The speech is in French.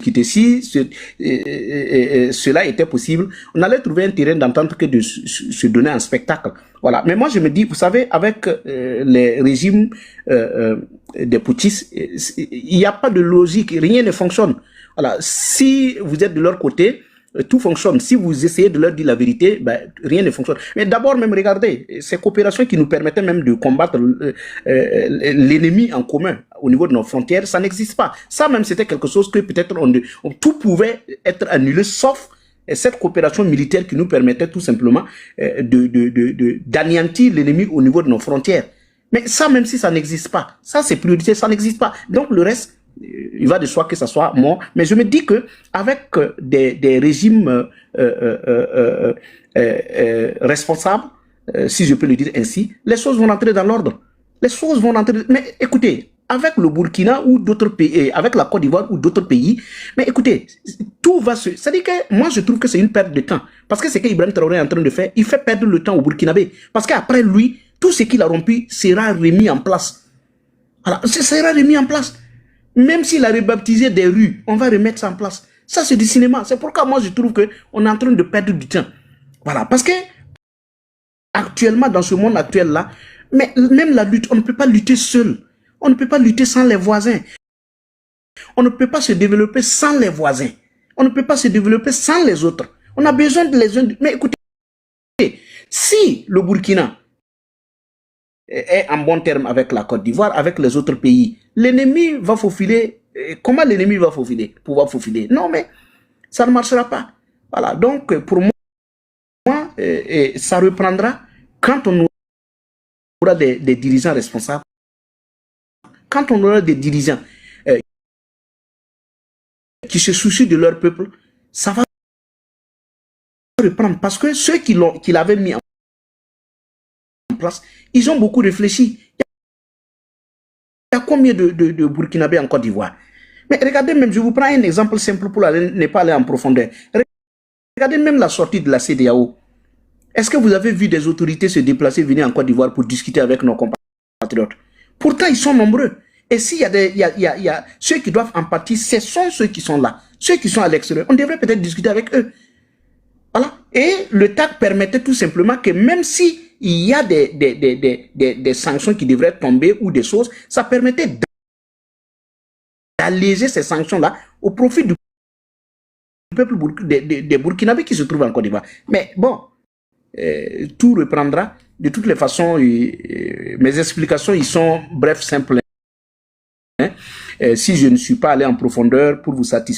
quitter. Si cela était possible, on allait trouver un terrain d'entente que de se donner un spectacle. Voilà. Mais moi, je me dis, vous savez, avec les régimes des putschistes, il n'y a pas de logique, rien ne fonctionne. Voilà. Si vous êtes de leur côté, tout fonctionne. Si vous essayez de leur dire la vérité, ben, rien ne fonctionne. Mais d'abord, même regardez, ces coopérations qui nous permettaient même de combattre l'ennemi en commun au niveau de nos frontières, ça n'existe pas. Ça même, c'était quelque chose que peut-être tout pouvait être annulé, sauf cette coopération militaire qui nous permettait tout simplement d'anéantir l'ennemi au niveau de nos frontières. Mais ça, même si ça n'existe pas, ça c'est priorité, ça n'existe pas. Donc le reste, il va de soi que ça soit mort. Mais je me dis que avec des régimes responsables, si je peux le dire ainsi, les choses vont rentrer dans l'ordre. Les choses vont rentrer. Mais écoutez, avec le Burkina ou d'autres pays, avec la Côte d'Ivoire ou d'autres pays, mais écoutez, tout va se... C'est-à-dire que moi, je trouve que c'est une perte de temps. Parce que ce qu'Ibrahim Traoré est en train de faire, il fait perdre le temps au Burkinabé. Parce qu'après lui, tout ce qu'il a rompu sera remis en place. Voilà, ce sera remis en place. Même s'il a rebaptisé des rues, on va remettre ça en place. Ça, c'est du cinéma. C'est pourquoi moi, je trouve qu'on est en train de perdre du temps. Voilà, parce que actuellement, dans ce monde actuel-là, mais même la lutte, on ne peut pas lutter seul. On ne peut pas lutter sans les voisins. On ne peut pas se développer sans les voisins. On ne peut pas se développer sans les autres. On a besoin de les uns. Mais écoutez, si le Burkina est en bon terme avec la Côte d'Ivoire, avec les autres pays, l'ennemi va faufiler. Comment l'ennemi va faufiler? Pouvoir faufiler? Non, mais ça ne marchera pas. Voilà. Donc, pour moi, ça reprendra quand on aura des dirigeants responsables. Quand on aura des dirigeants qui se soucient de leur peuple, ça va reprendre. Parce que ceux qui l'avaient mis en place, ils ont beaucoup réfléchi. Il y a combien de Burkinabés en Côte d'Ivoire? Mais regardez même, je vous prends un exemple simple pour ne pas aller en profondeur. Regardez même la sortie de la CEDEAO. Est-ce que vous avez vu des autorités se déplacer, venir en Côte d'Ivoire pour discuter avec nos compatriotes? Pourtant, ils sont nombreux. Et s'il y a ceux qui doivent en partie, ce sont ceux qui sont là. Ceux qui sont à l'extérieur, on devrait peut-être discuter avec eux. Voilà. Et le TAC permettait tout simplement que même si il y a des sanctions qui devraient tomber ou des choses, ça permettait d'alléger ces sanctions-là au profit du peuple des Burkinabés qui se trouvent en Côte d'Ivoire. Mais bon, tout reprendra. De toutes les façons, mes explications, ils sont brefs, simples. Si je ne suis pas allé en profondeur pour vous satisfaire,